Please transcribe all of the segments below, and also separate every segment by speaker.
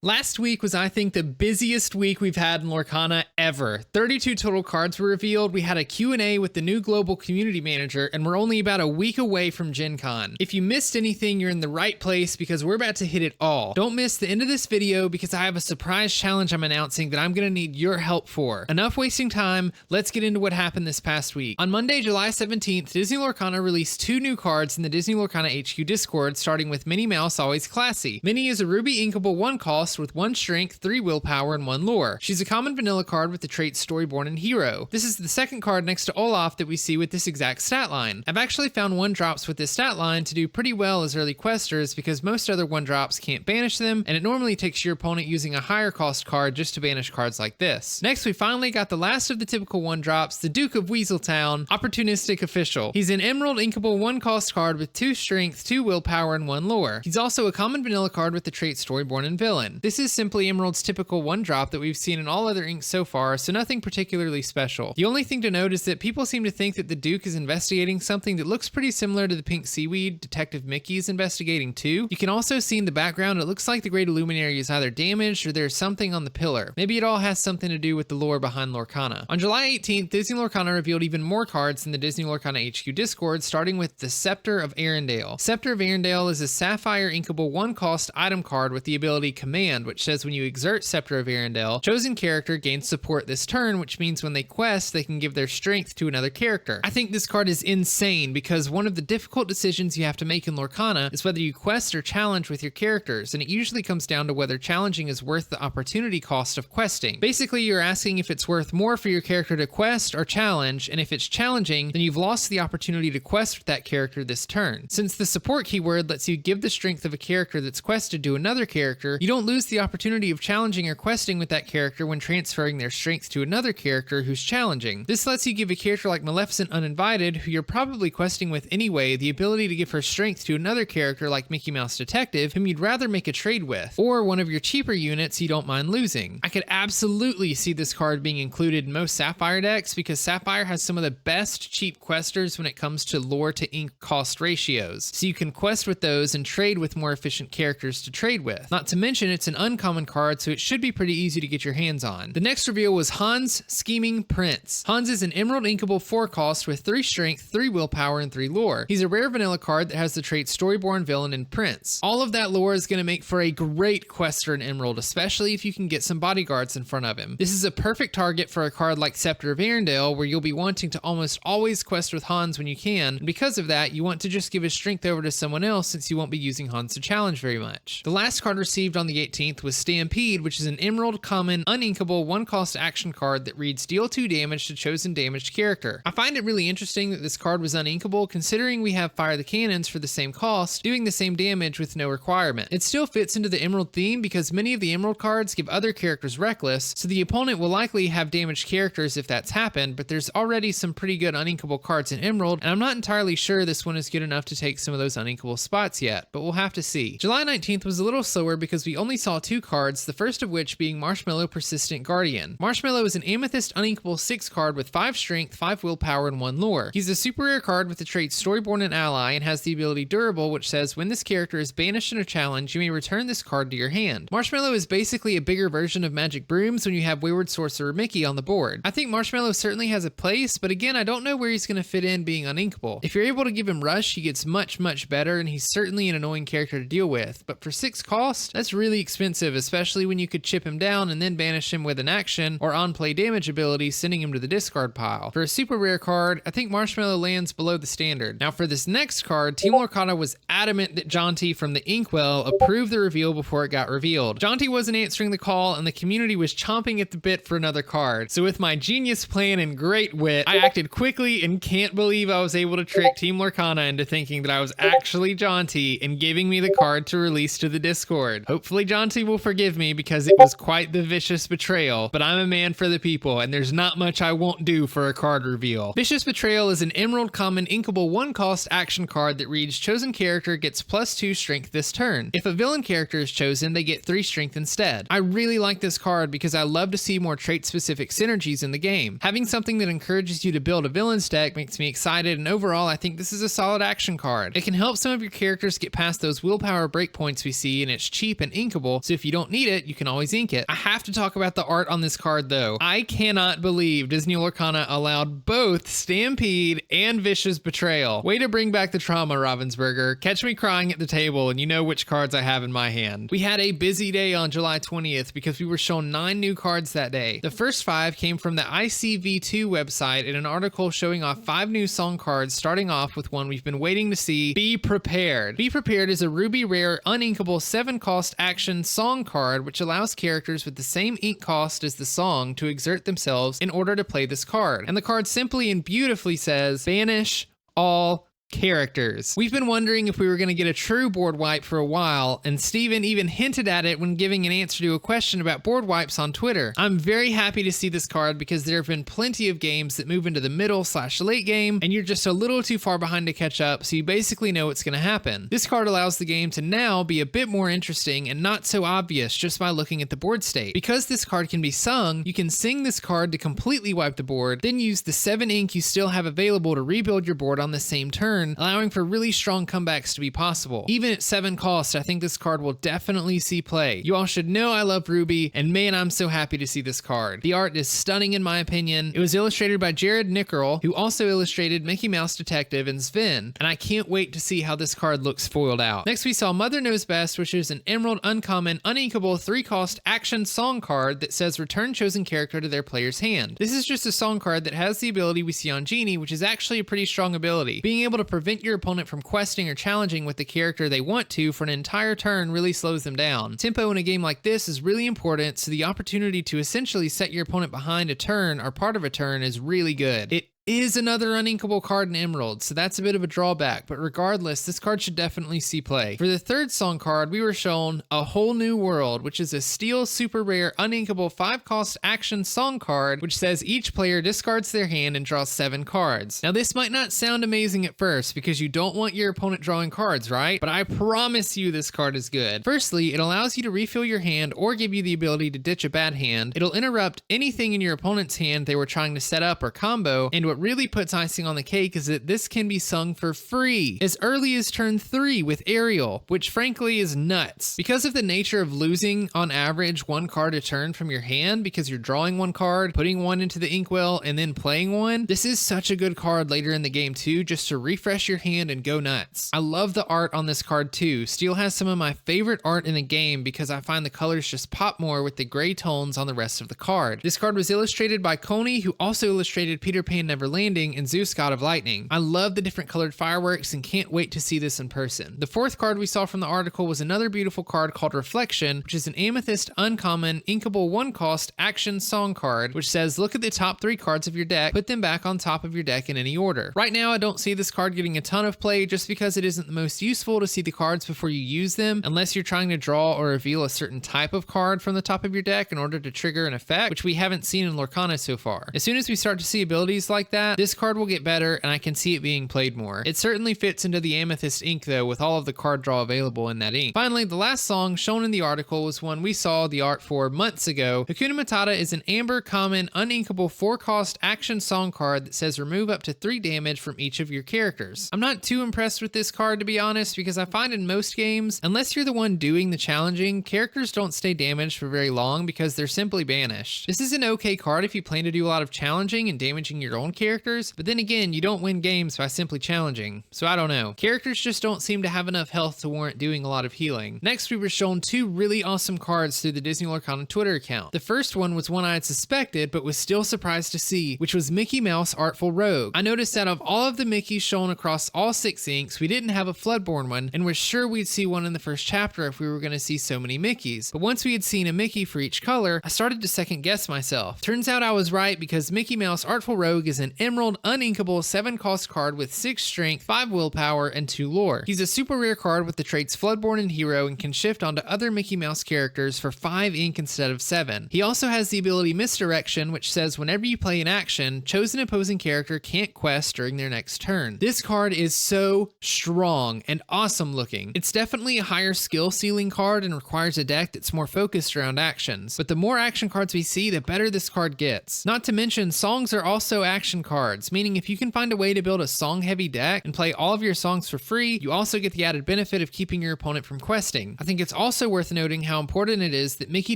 Speaker 1: Last week was, I think, the busiest week we've had in Lorcana ever. 32 total cards were revealed, we had a Q&A with the new global community manager, and we're only about a week away from Gen Con. If you missed anything, you're in the right place because we're about to hit it all. Don't miss the end of this video because I have a surprise challenge I'm announcing that I'm gonna need your help for. Enough wasting time, let's get into what happened this past week. On Monday, July 17th, Disney Lorcana released 2 new cards in the Disney Lorcana HQ Discord, starting with Minnie Mouse Always Classy. Minnie is a ruby inkable 1 cost with 1 strength, 3 willpower, and 1 lore. She's a common vanilla card with the traits Storyborn and Hero. This is the second card next to Olaf that we see with this exact stat line. I've actually found 1-drops with this stat line to do pretty well as early questers because most other 1-drops can't banish them, and it normally takes your opponent using a higher cost card just to banish cards like this. Next, we finally got the last of the typical 1-drops, the Duke of Weaseltown, Opportunistic Official. He's an emerald inkable 1 cost card with 2 strength, 2 willpower, and 1 lore. He's also a common vanilla card with the traits Storyborn and Villain. This is simply Emerald's typical 1-drop that we've seen in all other inks so far, so nothing particularly special. The only thing to note is that people seem to think that the Duke is investigating something that looks pretty similar to the pink seaweed Detective Mickey is investigating too. You can also see in the background it looks like the Great Illuminary is either damaged or there's something on the pillar. Maybe it all has something to do with the lore behind Lorcana. On July 18th, Disney Lorcana revealed even more cards in the Disney Lorcana HQ Discord, starting with the Scepter of Arendelle. Scepter of Arendelle is a sapphire inkable 1 cost item card with the ability Command, which says when you exert Scepter of Arendelle, chosen character gains support this turn, which means when they quest, they can give their strength to another character. I think this card is insane because one of the difficult decisions you have to make in Lorcana is whether you quest or challenge with your characters, and it usually comes down to whether challenging is worth the opportunity cost of questing. Basically, you're asking if it's worth more for your character to quest or challenge, and if it's challenging, then you've lost the opportunity to quest with that character this turn. Since the support keyword lets you give the strength of a character that's quested to another character, you don't lose the opportunity of challenging or questing with that character when transferring their strength to another character who's challenging. This lets you give a character like Maleficent Uninvited, who you're probably questing with anyway, the ability to give her strength to another character like Mickey Mouse Detective, whom you'd rather make a trade with, or one of your cheaper units you don't mind losing. I could absolutely see this card being included in most Sapphire decks because Sapphire has some of the best cheap questers when it comes to lore to ink cost ratios, so you can quest with those and trade with more efficient characters to trade with. Not to mention it's an uncommon card, so it should be pretty easy to get your hands on. The next reveal was Hans Scheming Prince. Hans is an emerald inkable 4 cost with 3 strength, 3 willpower, and 3 lore. He's a rare vanilla card that has the traits Storyborn, Villain, and Prince. All of that lore is going to make for a great quester in Emerald, especially if you can get some bodyguards in front of him. This is a perfect target for a card like Scepter of Arendelle, where you'll be wanting to almost always quest with Hans when you can, and because of that, you want to just give his strength over to someone else since you won't be using Hans to challenge very much. The last card received on the 18th was Stampede, which is an emerald common uninkable 1 cost action card that reads deal 2 damage to chosen damaged character. I find it really interesting that this card was uninkable considering we have Fire the Cannons for the same cost, doing the same damage with no requirement. It still fits into the emerald theme because many of the emerald cards give other characters reckless, so the opponent will likely have damaged characters if that's happened, but there's already some pretty good uninkable cards in emerald, and I'm not entirely sure this one is good enough to take some of those uninkable spots yet, but we'll have to see. July 19th was a little slower because we only saw 2 cards, the first of which being Marshmallow Persistent Guardian. Marshmallow is an amethyst uninkable 6 card with 5 strength, 5 willpower, and 1 lore. He's a super rare card with the traits Storyborn and Ally and has the ability Durable, which says when this character is banished in a challenge, you may return this card to your hand. Marshmallow is basically a bigger version of Magic Brooms when you have Wayward Sorcerer Mickey on the board. I think Marshmallow certainly has a place, but again, I don't know where he's going to fit in being uninkable. If you're able to give him Rush, he gets much better, and he's certainly an annoying character to deal with, but for 6 cost, that's really expensive, especially when you could chip him down and then banish him with an action or on-play damage ability, sending him to the discard pile. For a super rare card, I think Marshmallow lands below the standard. Now for this next card, Team Lorcana was adamant that Jaunty from the Inkwell approved the reveal before it got revealed. Jaunty wasn't answering the call, and the community was chomping at the bit for another card. So with my genius plan and great wit, I acted quickly and can't believe I was able to trick Team Lorcana into thinking that I was actually Jaunty and giving me the card to release to the Discord. Hopefully Jaunty will forgive me because it was quite the vicious betrayal, but I'm a man for the people and there's not much I won't do for a card reveal. Vicious Betrayal is an emerald common inkable 1 cost action card that reads chosen character gets +2 strength this turn. If a villain character is chosen, they get 3 strength instead. I really like this card because I love to see more trait specific synergies in the game. Having something that encourages you to build a villain's deck makes me excited, and overall I think this is a solid action card. It can help some of your characters get past those willpower breakpoints we see, and it's cheap and inkable, uninkable, so if you don't need it, you can always ink it. I have to talk about the art on this card though. I cannot believe Disney Lorcana allowed both Stampede and Vicious Betrayal. Way to bring back the trauma, Ravensburger. Catch me crying at the table and you know which cards I have in my hand. We had a busy day on July 20th because we were shown 9 new cards that day. The first 5 came from the ICV2 website in an article showing off 5 new song cards, starting off with one we've been waiting to see, Be Prepared. Be Prepared is a ruby rare uninkable 7-cost action song card which allows characters with the same ink cost as the song to exert themselves in order to play this card. And the card simply and beautifully says, banish all characters. We've been wondering if we were going to get a true board wipe for a while, and Steven even hinted at it when giving an answer to a question about board wipes on Twitter. I'm very happy to see this card because there have been plenty of games that move into the middle/late game and you're just a little too far behind to catch up, so you basically know what's going to happen. This card allows the game to now be a bit more interesting and not so obvious just by looking at the board state. Because this card can be sung, you can sing this card to completely wipe the board, then use the 7 ink you still have available to rebuild your board on the same turn, allowing for really strong comebacks to be possible. Even at 7 cost, I think this card will definitely see play. You all should know I love Ruby, and man, I'm so happy to see this card. The art is stunning in my opinion. It was illustrated by Jared Nickerl, who also illustrated Mickey Mouse Detective and Sven, and I can't wait to see how this card looks foiled out. Next we saw Mother Knows Best, which is an emerald uncommon uninkable 3-cost action song card that says return chosen character to their player's hand. This is just a song card that has the ability we see on Genie, which is actually a pretty strong ability. Being able to prevent your opponent from questing or challenging with the character they want to for an entire turn really slows them down. Tempo in a game like this is really important, so the opportunity to essentially set your opponent behind a turn or part of a turn is really good. It is another uninkable card in Emerald, so that's a bit of a drawback, but regardless, this card should definitely see play. For the third song card, we were shown A Whole New World, which is a steel super rare uninkable 5-cost action song card, which says each player discards their hand and draws 7 cards. Now this might not sound amazing at first because you don't want your opponent drawing cards, right? But I promise you this card is good. Firstly, it allows you to refill your hand or give you the ability to ditch a bad hand. It'll interrupt anything in your opponent's hand they were trying to set up or combo, and what really puts icing on the cake is that this can be sung for free as early as turn 3 with Ariel, which frankly is nuts. Because of the nature of losing on average 1 card a turn from your hand because you're drawing 1 card, putting 1 into the inkwell, and then playing 1, this is such a good card later in the game too, just to refresh your hand and go nuts. I love the art on this card too. Steel has some of my favorite art in the game because I find the colors just pop more with the gray tones on the rest of the card. This card was illustrated by Coney, who also illustrated Peter Pan Never Landing and Zeus God of Lightning. I love the different colored fireworks and can't wait to see this in person. The 4th card we saw from the article was another beautiful card called Reflection, which is an amethyst uncommon inkable 1-cost action song card, which says look at the top 3 cards of your deck, put them back on top of your deck in any order. Right now I don't see this card getting a ton of play just because it isn't the most useful to see the cards before you use them, unless you're trying to draw or reveal a certain type of card from the top of your deck in order to trigger an effect, which we haven't seen in Lorcana so far. As soon as we start to see abilities like that, this card will get better and I can see it being played more. It certainly fits into the amethyst ink though, with all of the card draw available in that ink. Finally, the last song shown in the article was one we saw the art for months ago. HAKUNA Matata is an amber common uninkable 4-cost action song card that says remove up to 3 damage from each of your characters. I'm not too impressed with this card to be honest, because I find in most games, unless you're the one doing the challenging, characters don't stay damaged for very long because they're simply banished. This is an okay card if you plan to do a lot of challenging and damaging your own characters, but then again, you don't win games by simply challenging, so I don't know. Characters just don't seem to have enough health to warrant doing a lot of healing. Next, we were shown 2 really awesome cards through the Disney Lorcana Twitter account. The first one was one I had suspected, but was still surprised to see, which was Mickey Mouse Artful Rogue. I noticed that of all of the Mickeys shown across all 6 inks, we didn't have a Floodborn one, and we're sure we'd see one in the first chapter if we were going to see so many Mickeys. But once we had seen a Mickey for each color, I started to second guess myself. Turns out I was right, because Mickey Mouse Artful Rogue is an emerald uninkable 7-cost card with 6 strength, 5 willpower, and 2 lore. He's a super rare card with the traits Floodborn and Hero and can shift onto other Mickey Mouse characters for 5 ink instead of 7. He also has the ability Misdirection, which says whenever you play an action, chosen opposing character can't quest during their next turn. This card is so strong and awesome looking. It's definitely a higher skill ceiling card and requires a deck that's more focused around actions, but the more action cards we see, the better this card gets. Not to mention, songs are also action action cards, meaning if you can find a way to build a song-heavy deck and play all of your songs for free, you also get the added benefit of keeping your opponent from questing. I think it's also worth noting how important it is that Mickey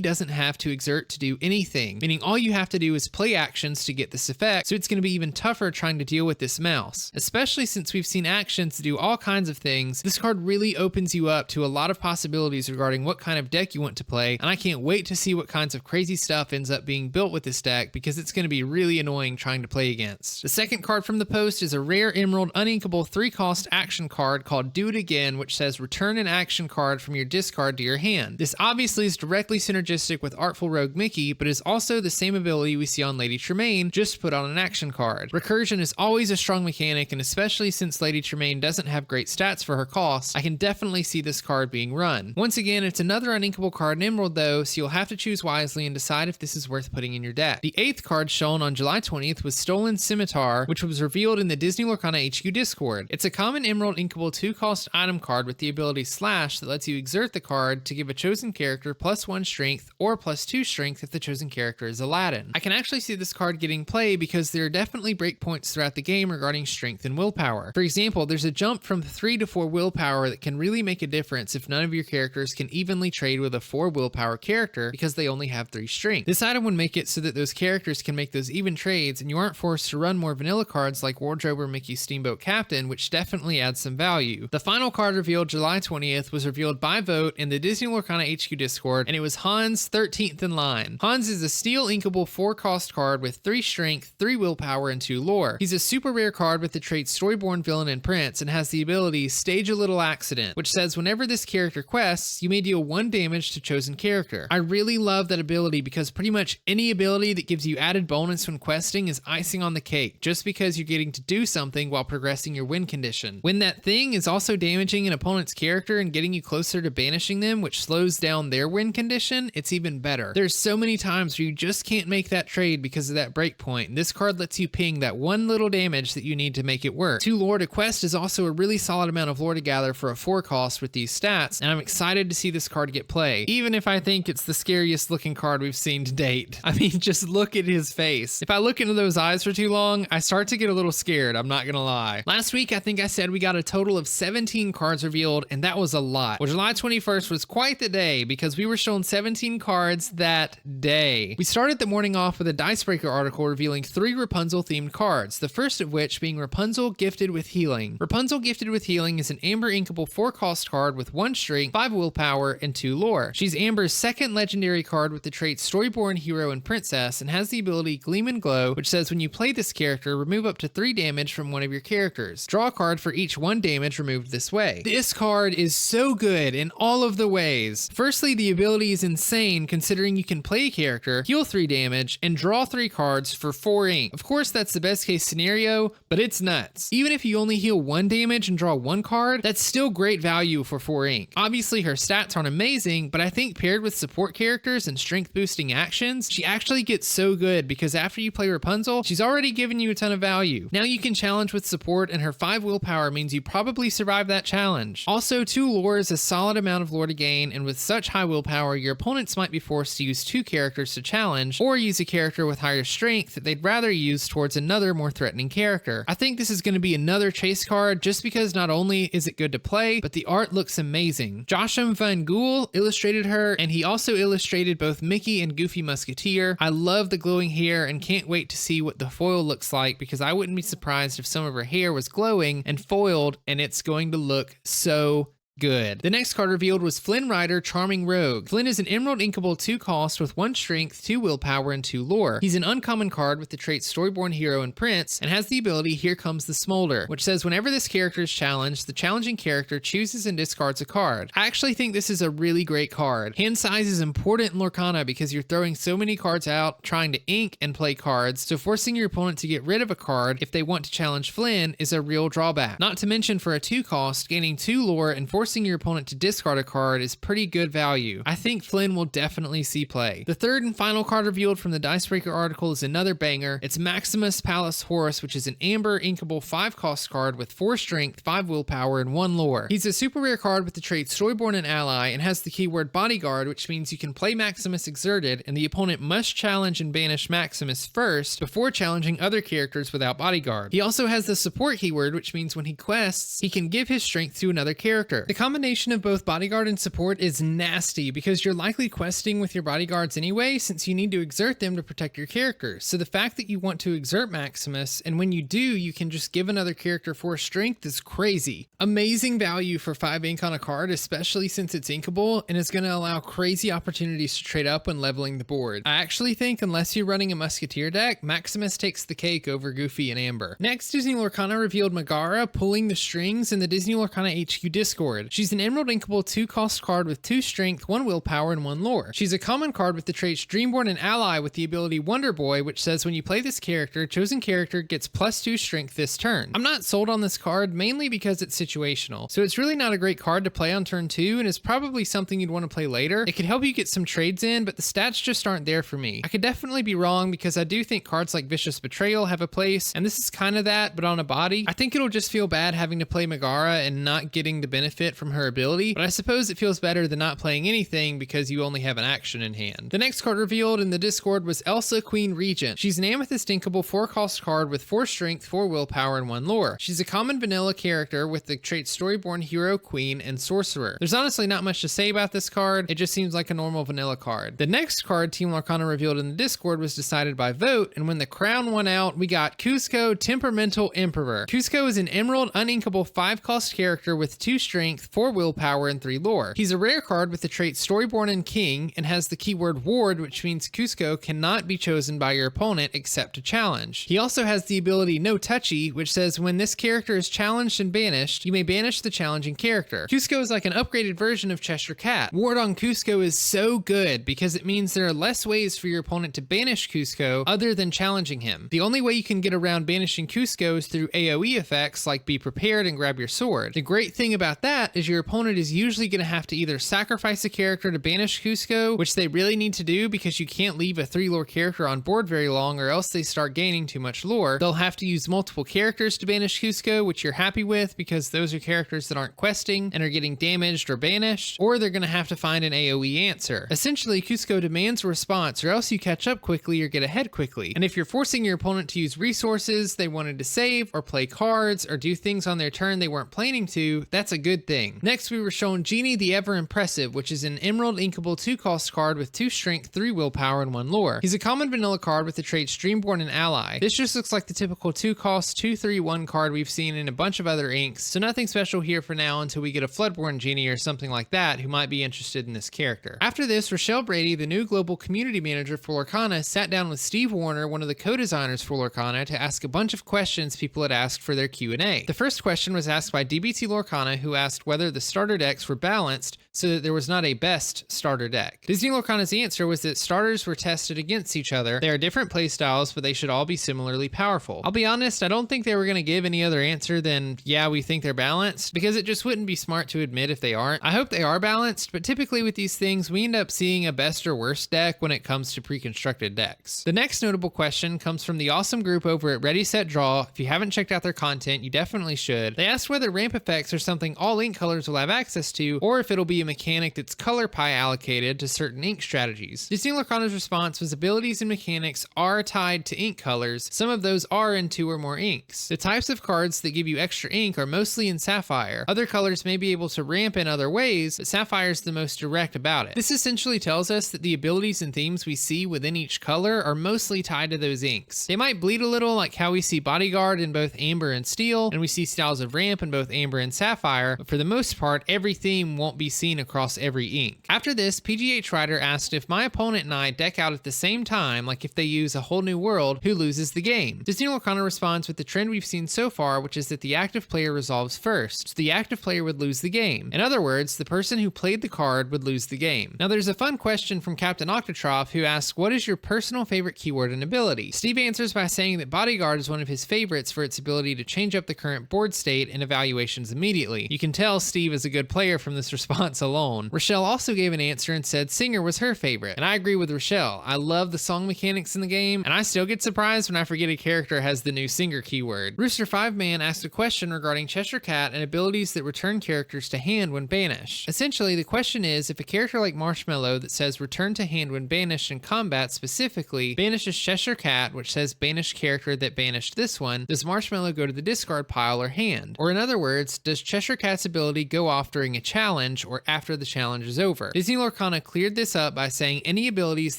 Speaker 1: doesn't have to exert to do anything, meaning all you have to do is play actions to get this effect, so it's going to be even tougher trying to deal with this mouse. Especially since we've seen actions do all kinds of things, this card really opens you up to a lot of possibilities regarding what kind of deck you want to play, and I can't wait to see what kinds of crazy stuff ends up being built with this deck because it's going to be really annoying trying to play against. The second card from the post is a rare Emerald uninkable 3-cost action card called Do It Again, which says return an action card from your discard to your hand. This obviously is directly synergistic with Artful Rogue Mickey, but is also the same ability we see on Lady Tremaine, just put on an action card. Recursion is always a strong mechanic, and especially since Lady Tremaine doesn't have great stats for her cost, I can definitely see this card being run. Once again, it's another uninkable card in Emerald though, so you'll have to choose wisely and decide if this is worth putting in your deck. The 8th card shown on July 20th was Stolen Scimitar, which was revealed in the Disney Lorcana HQ Discord. It's a common Emerald inkable 2-cost item card with the ability Slash that lets you exert the card to give a chosen character +1 strength or +2 strength if the chosen character is Aladdin. I can actually see this card getting play because there are definitely breakpoints throughout the game regarding strength and willpower. For example, there's a jump from 3 to 4 willpower that can really make a difference if none of your characters can evenly trade with a 4 willpower character because they only have 3 strength. This item would make it so that those characters can make those even trades and you aren't forced to run more vanilla cards like Wardrobe or Mickey Steamboat Captain, which definitely adds some value. The final card revealed July 20th was revealed by vote in the Disney Lorcana HQ Discord, and it was Hans 13th in line. Hans is a steel inkable 4-cost card with 3 strength, 3 willpower, and 2 lore. He's a super rare card with the traits Storyborn Villain and Prince and has the ability Stage a Little Accident, which says whenever this character quests, you may deal 1 damage to chosen character. I really love that ability because pretty much any ability that gives you added bonus when questing is icing on the cake just because you're getting to do something while progressing your win condition. When that thing is also damaging an opponent's character and getting you closer to banishing them, which slows down their win condition, it's even better. There's so many times where you just can't make that trade because of that breakpoint, and this card lets you ping that one little damage that you need to make it work. 2 lore to quest is also a really solid amount of lore to gather for a 4 cost with these stats, and I'm excited to see this card get play, even if I think it's the scariest looking card we've seen to date. I mean, just look at his face. If I look into those eyes for too long, I start to get a little scared, I'm not gonna lie. Last week, I think I said we got a total of 17 cards revealed, and that was a lot. Well, July 21st was quite the day because we were shown 17 cards that day. We started the morning off with a Dicebreaker article revealing 3 Rapunzel themed cards, the first of which being Rapunzel Gifted with Healing. Rapunzel Gifted with Healing is an Amber inkable 4-cost card with 1 strength, 5 willpower, and 2 lore. She's Amber's second legendary card with the traits Storyborn Hero and Princess and has the ability Gleam and Glow, which says when you play this character, remove up to 3 damage from one of your characters. Draw a card for each 1 damage removed this way. This card is so good in all of the ways. Firstly, the ability is insane considering you can play a character, heal 3 damage, and draw 3 cards for 4 ink. Of course, that's the best case scenario, but it's nuts. Even if you only heal 1 damage and draw 1 card, that's still great value for 4 ink. Obviously, her stats aren't amazing, but I think paired with support characters and strength boosting actions, she actually gets so good because after you play Rapunzel, she's already given you a ton of value. Now you can challenge with support, and her 5 willpower means you probably survive that challenge. Also, 2 lore is a solid amount of lore to gain, and with such high willpower, your opponents might be forced to use 2 characters to challenge, or use a character with higher strength that they'd rather use towards another more threatening character. I think this is going to be another chase card just because not only is it good to play, but the art looks amazing. Joshua Van Gool illustrated her, and he also illustrated both Mickey and Goofy Musketeer. I love the glowing hair and can't wait to see what the foil looks like because I wouldn't be surprised if some of her hair was glowing and foiled, and it's going to look so good. The next card revealed was Flynn Rider Charming Rogue. Flynn is an Emerald inkable 2-cost with 1 strength, 2 willpower, and 2 lore. He's an uncommon card with the traits Storyborn Hero and Prince, and has the ability Here Comes the Smolder, which says whenever this character is challenged, the challenging character chooses and discards a card. I actually think this is a really great card. Hand size is important in Lorcana because you're throwing so many cards out trying to ink and play cards, so forcing your opponent to get rid of a card if they want to challenge Flynn is a real drawback. Not to mention for a 2-cost, gaining 2 lore and forcing forcing your opponent to discard a card is pretty good value. I think Flynn will definitely see play. The third and final card revealed from the Dicebreaker article is another banger. It's Maximus Palace Horus, which is an amber inkable 5-cost card with 4 strength, 5 willpower, and 1 lore. He's a super rare card with the trait Storyborn and Ally and has the keyword Bodyguard, which means you can play Maximus Exerted and the opponent must challenge and banish Maximus first before challenging other characters without Bodyguard. He also has the support keyword, which means when he quests, he can give his strength to another character. The combination of both Bodyguard and support is nasty because you're likely questing with your bodyguards anyway, since you need to exert them to protect your character. So the fact that you want to exert Maximus, and when you do, you can just give another character 4 strength is crazy. Amazing value for 5 ink on a card, especially since it's inkable, and is going to allow crazy opportunities to trade up when leveling the board. I actually think unless you're running a Musketeer deck, Maximus takes the cake over Goofy and Amber. Next, Disney Lorcana revealed Megara pulling the strings in the Disney Lorcana HQ Discord. She's an emerald inkable 2-cost card with 2 strength, 1 willpower, and 1 lore. She's a common card with the traits Dreamborn and Ally with the ability Wonder Boy, which says when you play this character, chosen character gets +2 strength this turn. I'm not sold on this card mainly because it's situational, so it's really not a great card to play on turn 2 and is probably something you'd want to play later. It could help you get some trades in, but the stats just aren't there for me. I could definitely be wrong because I do think cards like Vicious Betrayal have a place, and this is kind of that, but on a body. I think it'll just feel bad having to play Megara and not getting to benefit from her ability, but I suppose it feels better than not playing anything because you only have an action in hand. The next card revealed in the Discord was Elsa Queen Regent. She's an amethyst inkable 4-cost card with 4 strength, 4 willpower, and 1 lore. She's a common vanilla character with the traits Storyborn Hero, Queen, and Sorcerer. There's honestly not much to say about this card, it just seems like a normal vanilla card. The next card Team Lorcana revealed in the Discord was decided by vote, and when the crown won out, we got Kuzco Temperamental Emperor. Kuzco is an emerald uninkable 5-cost character with 2 strength, 4 willpower, and 3 lore. He's a rare card with the trait Storyborn and King and has the keyword Ward, which means Kuzco cannot be chosen by your opponent except to challenge. He also has the ability No Touchy, which says when this character is challenged and banished, you may banish the challenging character. Kuzco is like an upgraded version of Cheshire Cat. Ward on Kuzco is so good because it means there are less ways for your opponent to banish Kuzco other than challenging him. The only way you can get around banishing Kuzco is through AoE effects like Be Prepared and Grab Your Sword. The great thing about that is your opponent is usually going to have to either sacrifice a character to banish Kuzco, which they really need to do because you can't leave a 3 lore character on board very long or else they start gaining too much lore. They'll have to use multiple characters to banish Kuzco, which you're happy with because those are characters that aren't questing and are getting damaged or banished, or they're going to have to find an AoE answer. Essentially, Kuzco demands a response or else you catch up quickly or get ahead quickly. And if you're forcing your opponent to use resources they wanted to save or play cards or do things on their turn they weren't planning to, that's a good thing. Next, we were shown Genie the Ever Impressive, which is an emerald inkable 2-cost card with 2 strength, 3 willpower, and 1 lore. He's a common vanilla card with the traits Dreamborn and Ally. This just looks like the typical 2-cost 2/3/1 card we've seen in a bunch of other inks, so nothing special here for now until we get a Floodborn Genie or something like that who might be interested in this character. After this, Rochelle Brady, the new global community manager for Lorcana, sat down with Steve Warner, one of the co-designers for Lorcana, to ask a bunch of questions people had asked for their Q&A. The first question was asked by DBT Lorcana, who asked whether the starter decks were balanced so that there was not a best starter deck. Disney Lorcana's answer was that starters were tested against each other. They are different playstyles, but they should all be similarly powerful. I'll be honest, I don't think they were going to give any other answer than, yeah, we think they're balanced, because it just wouldn't be smart to admit if they aren't. I hope they are balanced, but typically with these things, we end up seeing a best or worst deck when it comes to pre-constructed decks. The next notable question comes from the awesome group over at Ready Set Draw. If you haven't checked out their content, you definitely should. They asked whether ramp effects are something all ink colors will have access to, or if it'll be a mechanic that's color pie allocated to certain ink strategies. Disney Lorcana's response was abilities and mechanics are tied to ink colors. Some of those are in 2 or more inks. The types of cards that give you extra ink are mostly in Sapphire. Other colors may be able to ramp in other ways, but Sapphire is the most direct about it. This essentially tells us that the abilities and themes we see within each color are mostly tied to those inks. They might bleed a little, like how we see Bodyguard in both Amber and Steel, and we see styles of ramp in both Amber and Sapphire, but for the most part, every theme won't be seen across every ink. After this, PGH Rider asked if my opponent and I deck out at the same time, like if they use a whole new world, who loses the game? Disney Lorcana responds with the trend we've seen so far, which is that the active player resolves first, so the active player would lose the game. In other words, the person who played the card would lose the game. Now there's a fun question from Captain Octotroph who asks, what is your personal favorite keyword and ability? Steve answers by saying that Bodyguard is one of his favorites for its ability to change up the current board state and evaluations immediately. You can tell tell Steve is a good player from this response alone. Rochelle also gave an answer and said Singer was her favorite, and I agree with Rochelle. I love the song mechanics in the game, and I still get surprised when I forget a character has the new Singer keyword. Rooster 5Man asked a question regarding Cheshire Cat and abilities that return characters to hand when banished. Essentially, the question is, if a character like Marshmallow that says return to hand when banished in combat specifically banishes Cheshire Cat, which says banished character that banished this one, does Marshmallow go to the discard pile or hand? Or in other words, does Cheshire Cat's ability go off during a challenge or after the challenge is over? Disney Lorcana cleared this up by saying any abilities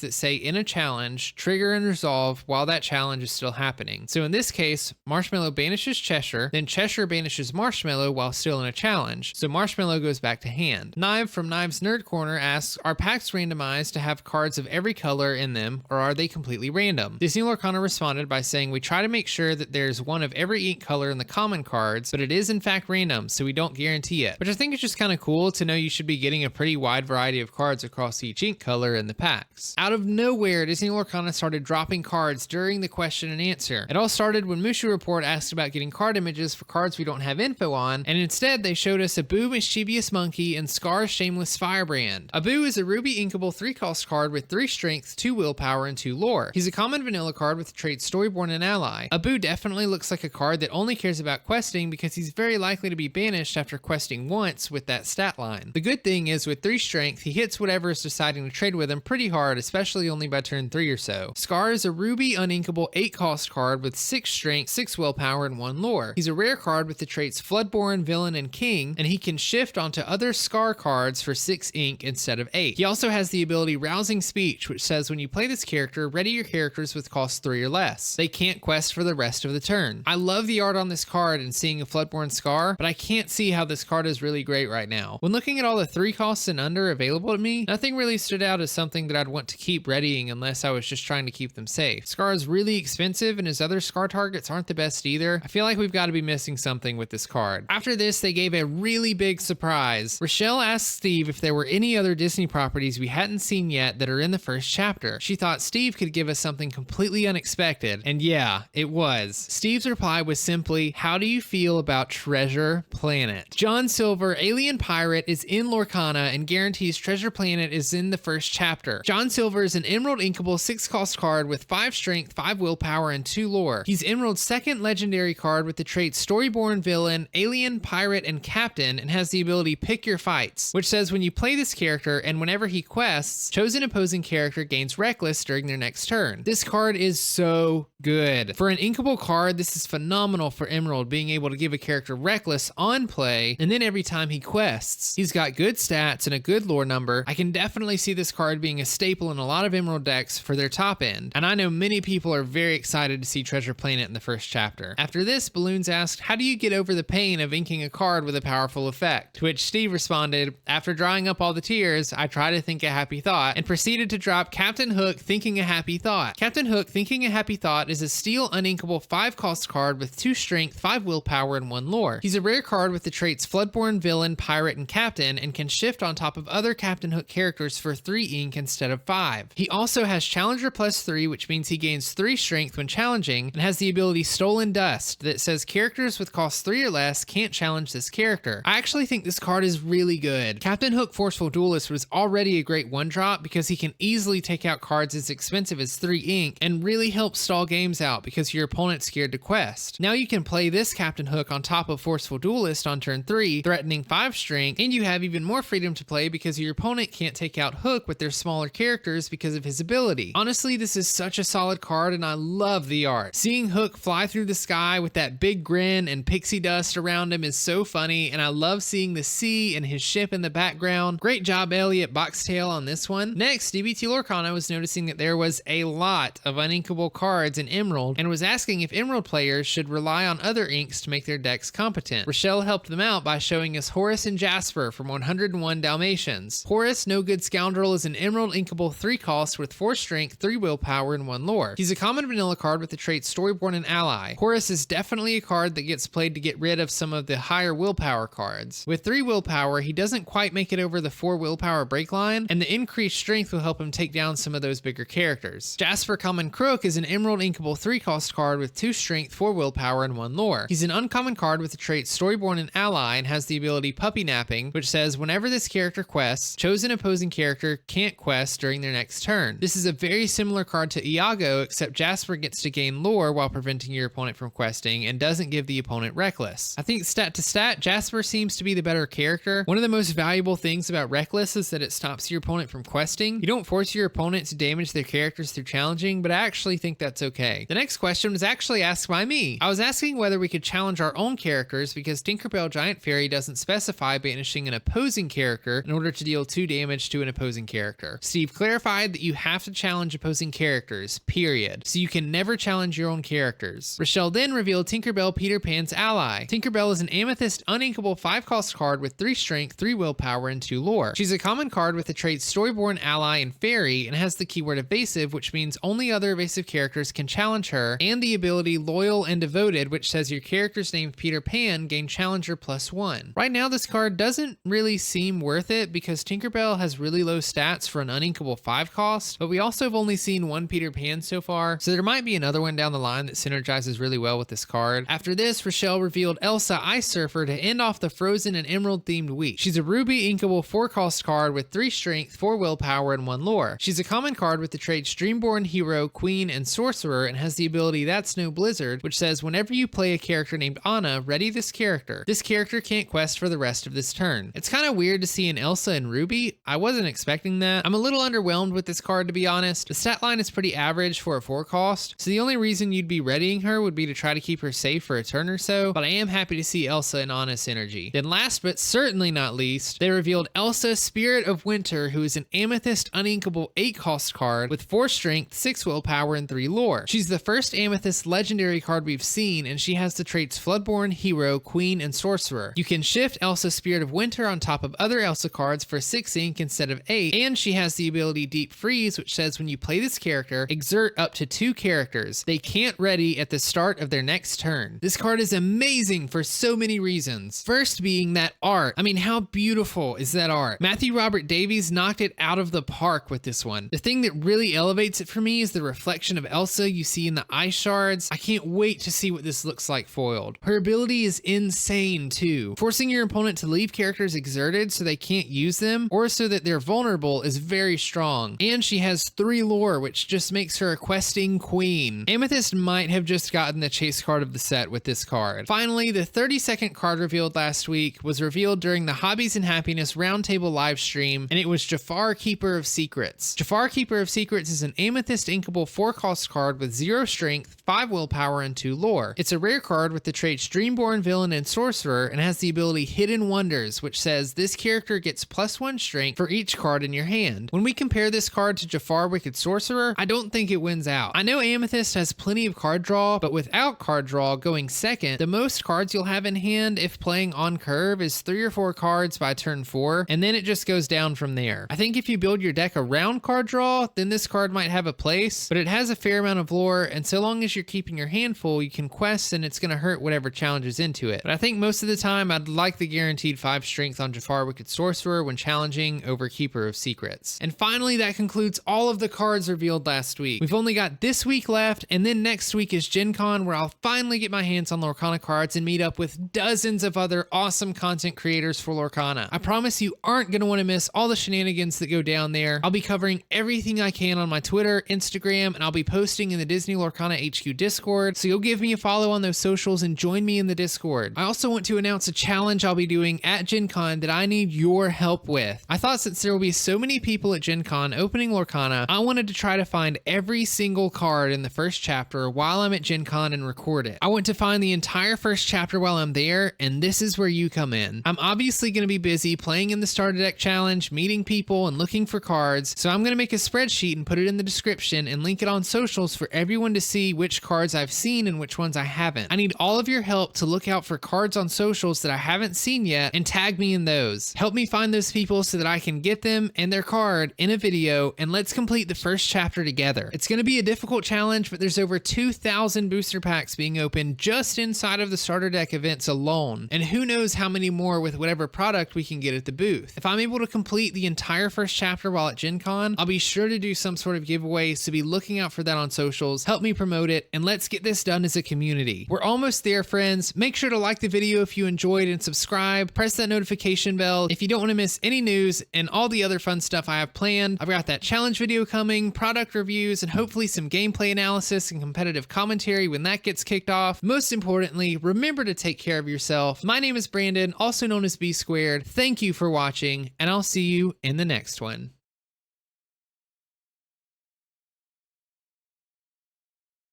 Speaker 1: that say in a challenge trigger and resolve while that challenge is still happening. So in this case, Marshmallow banishes Cheshire, then Cheshire banishes Marshmallow while still in a challenge, so Marshmallow goes back to hand. Knive from Knive's Nerd Corner asks, are packs randomized to have cards of every color in them, or are they completely random? Disney Lorcana responded by saying, we try to make sure that there's one of every ink color in the common cards, but it is in fact random, so we don't guarantee it. Which I think is just kind of cool to know you should be getting a pretty wide variety of cards across each ink color in the packs. Out of nowhere, Disney Lorcana started dropping cards during the question and answer. It all started when Mushu Report asked about getting card images for cards we don't have info on, and instead they showed us Abu Mischievous Monkey and Scar Shameless Firebrand. Abu is a ruby inkable 3-cost card with 3 strength, 2 willpower, and 2 lore. He's a common vanilla card with the trait Storyborn and Ally. Abu definitely looks like a card that only cares about questing because he's very likely to be banished after questing once with that stat line. The good thing is with 3 strength, he hits whatever is deciding to trade with him pretty hard, especially only by turn 3 or so. Scar is a ruby uninkable 8-cost card with 6 strength, 6 willpower, and 1 lore. He's a rare card with the traits Floodborn, Villain, and King, and he can shift onto other Scar cards for 6 ink instead of 8. He also has the ability Rousing Speech, which says when you play this character, ready your characters with cost 3 or less. They can't quest for the rest of the turn. I love the art on this card and seeing a Floodborn Scar, but I can't see how this card is really great right now. When looking at all the 3 costs and under available to me, nothing really stood out as something that I'd want to keep readying unless I was just trying to keep them safe. Scar is really expensive and his other Scar targets aren't the best either. I feel like we've got to be missing something with this card. After this, they gave a really big surprise. Rochelle asked Steve if there were any other Disney properties we hadn't seen yet that are in the first chapter. She thought Steve could give us something completely unexpected, and yeah, it was. Steve's reply was simply, how do you feel about Treasure Planet? John Silver, Alien Pirate, is in Lorcana and guarantees Treasure Planet is in the first chapter. John Silver is an Emerald inkable 6-cost card with 5 strength, 5 willpower, and 2 lore. He's Emerald's second legendary card with the traits Storyborn Villain, Alien, Pirate, and Captain, and has the ability Pick Your Fights, which says when you play this character and whenever he quests, chosen opposing character gains Reckless during their next turn. This card is so good. For an inkable card, this is phenomenal for Emerald, being able to give a character Reckless on play, and then every time he quests. He's got good stats and a good lore number. I can definitely see this card being a staple in a lot of Emerald decks for their top end, and I know many people are very excited to see Treasure Planet in the first chapter. After this, Balloons asked, how do you get over the pain of inking a card with a powerful effect? To which Steve responded, after drying up all the tears, I try to think a happy thought, and proceeded to drop Captain Hook Thinking a Happy Thought. Captain Hook Thinking a Happy Thought is a steel uninkable 5-cost card with 2 strength, 5 willpower, and 1 lore. He's a rare card with the traits Floodborn, Villain, Pirate, and Captain, and can shift on top of other Captain Hook characters for 3 ink instead of 5. He also has Challenger +3, which means he gains 3 strength when challenging, and has the ability Stolen Dust that says characters with cost 3 or less can't challenge this character. I actually think this card is really good. Captain Hook Forceful Duelist was already a great one-drop because he can easily take out cards as expensive as 3 ink and really help stall games out because your opponent's scared to quest. Now you can play this Captain Hook on top of Forceful Duelist on turn 3, threatening 5 strength, and you have even more freedom to play because your opponent can't take out Hook with their smaller characters because of his ability. Honestly, this is such a solid card and I love the art. Seeing Hook fly through the sky with that big grin and pixie dust around him is so funny, and I love seeing the sea and his ship in the background. Great job, Elliot Boxtail, on this one. Next, DBT Lorcana was noticing that there was a lot of uninkable cards in Emerald and was asking if Emerald players should rely on other inks to make their decks competent. Rochelle helped them out by showing us Horace and Jasper from 101 Dalmatians. Horace, No Good Scoundrel, is an Emerald inkable 3-cost with 4 strength, 3 willpower, and 1 lore. He's a common vanilla card with the traits Storyborn and Ally. Horace is definitely a card that gets played to get rid of some of the higher willpower cards. With 3 willpower, he doesn't quite make it over the 4 willpower break line, and the increased strength will help him take down some of those bigger characters. Jasper Common Crook is an Emerald inkable 3-cost card with 2 strength, 4 willpower, and 1 lore. He's an uncommon card with the traits Storyborn and Ally, and and has the ability Puppy Napping, which says whenever this character quests, chosen opposing character can't quest during their next turn. This is a very similar card to Iago, except Jasper gets to gain lore while preventing your opponent from questing and doesn't give the opponent Reckless. I think stat to stat, Jasper seems to be the better character. One of the most valuable things about Reckless is that it stops your opponent from questing. You don't force your opponent to damage their characters through challenging, but I actually think that's okay. The next question was actually asked by me. I was asking whether we could challenge our own characters because Tinkerbell Giant Fairy doesn't specify banishing an opposing character in order to deal 2 damage to an opposing character. Steve clarified that you have to challenge opposing characters, period. So you can never challenge your own characters. Rochelle then revealed Tinkerbell Peter Pan's ally. Tinkerbell is an amethyst uninkable 5-cost card with 3 strength, 3 willpower, and 2 lore. She's a common card with the traits Storyborn, Ally, and Fairy, and has the keyword evasive, which means only other evasive characters can challenge her, and the ability Loyal and Devoted, which says your character's named Peter Pan gain challenger +1. Right now this card doesn't really seem worth it because Tinkerbell has really low stats for an uninkable 5-cost, but we also have only seen 1 Peter Pan so far, so there might be another one down the line that synergizes really well with this card. After this, Rochelle revealed Elsa Ice Surfer to end off the Frozen and Emerald themed week. She's a ruby inkable 4-cost card with 3 strength, 4 willpower, and 1 lore. She's a common card with the traits Dreamborn, Hero, Queen, and Sorcerer, and has the ability That's No Blizzard, which says whenever you play a character named Anna, ready this character. This character can't quest for the rest of this turn. It's kind of weird to see an Elsa in Ruby. I wasn't expecting that. I'm a little underwhelmed with this card, to be honest. The stat line is pretty average for a 4-cost, so the only reason you'd be readying her would be to try to keep her safe for a turn or so, but I am happy to see Elsa and Anna synergy. Then last but certainly not least, they revealed Elsa Spirit of Winter, who is an amethyst uninkable 8-cost card with 4 strength, 6 willpower, and 3 lore. She's the first amethyst legendary card we've seen, and she has the traits Floodborn, Hero, Queen, and Sorcerer. You can shift Elsa Spirit of Winter on top of other Elsa cards for 6 ink instead of 8, and she has the ability Deep Freeze, which says when you play this character, exert up to 2 characters. They can't ready at the start of their next turn. This card is amazing for so many reasons. First being that art. I mean, how beautiful is that art? Matthew Robert Davies knocked it out of the park with this one. The thing that really elevates it for me is the reflection of Elsa you see in the ice shards. I can't wait to see what this looks like foiled. Her ability is insane too. Forcing your opponent to leave characters exerted so they can't use them or so that they're vulnerable is very strong. And she has 3 lore, which just makes her a questing queen. Amethyst might have just gotten the chase card of the set with this card. Finally, the 30-second card revealed last week was revealed during the Hobbies and Happiness Roundtable live stream, and it was Jafar Keeper of Secrets. Jafar Keeper of Secrets is an amethyst inkable 4-cost card with 0 strength, 5 willpower, and 2 lore. It's a rare card with the traits Dreamborn, Villain, and Sorcerer, and has the ability Hidden Wonders, which says this character gets +1 strength for each card in your hand. When we compare this card to Jafar Wicked Sorcerer, I don't think it wins out. I know Amethyst has plenty of card draw, but without card draw going second, the most cards you'll have in hand if playing on curve is 3 or 4 cards by turn 4, and then it just goes down from there. I think if you build your deck around card draw, then this card might have a place, but it has a fair amount of lore, and so long as you're keeping your hand full, you can quest and it's going to hurt whatever challenges into it. But I think most of the time I'd like the guaranteed 5 strength on Jafar Wicked Sorcerer when challenging over Keeper of Secrets. And finally, that concludes all of the cards revealed last week. We've only got this week left, and then next week is Gen Con, where I'll finally get my hands on Lorcana cards and meet up with dozens of other awesome content creators for Lorcana. I promise you aren't going to want to miss all the shenanigans that go down there. I'll be covering everything I can on my Twitter, Instagram, and I'll be posting in the Disney Lorcana HQ Discord, so you'll give me a follow on those socials and join me in the Discord. I also want to announce a challenge I'll be doing at Gen Con that I need your help with. I thought since there will be so many people at Gen Con opening Lorcana, I wanted to try to find every single card in the first chapter while I'm at Gen Con and record it. I want to find the entire first chapter while I'm there, and this is where you come in. I'm obviously going to be busy playing in the Starter Deck Challenge, meeting people, and looking for cards, so I'm going to make a spreadsheet and put it in the description and link it on socials for everyone to see which cards I've seen and which ones I haven't. I need all of your help to look out for cards on socials that I haven't seen yet and tag me in those. Help me find those people so that I can get them and their card in a video, and let's complete the first chapter together. It's going to be a difficult challenge, but there's over 2,000 booster packs being opened just inside of the Starter Deck events alone, and who knows how many more with whatever product we can get at the booth. If I'm able to complete the entire first chapter while at Gen Con, I'll be sure to do some sort of giveaway, so be looking out for that on socials. Help me promote it, and let's get this done as a community. We're almost there, friends. Make sure to like the video if you enjoyed enjoyed and subscribe. Press that notification bell if you don't want to miss any news and all the other fun stuff I have planned. I've got that challenge video coming, product reviews, and hopefully some gameplay analysis and competitive commentary when that gets kicked off. Most importantly, remember to take care of yourself. My name is Brandon, also known as B Squared. Thank you for watching, and I'll see you in the next one.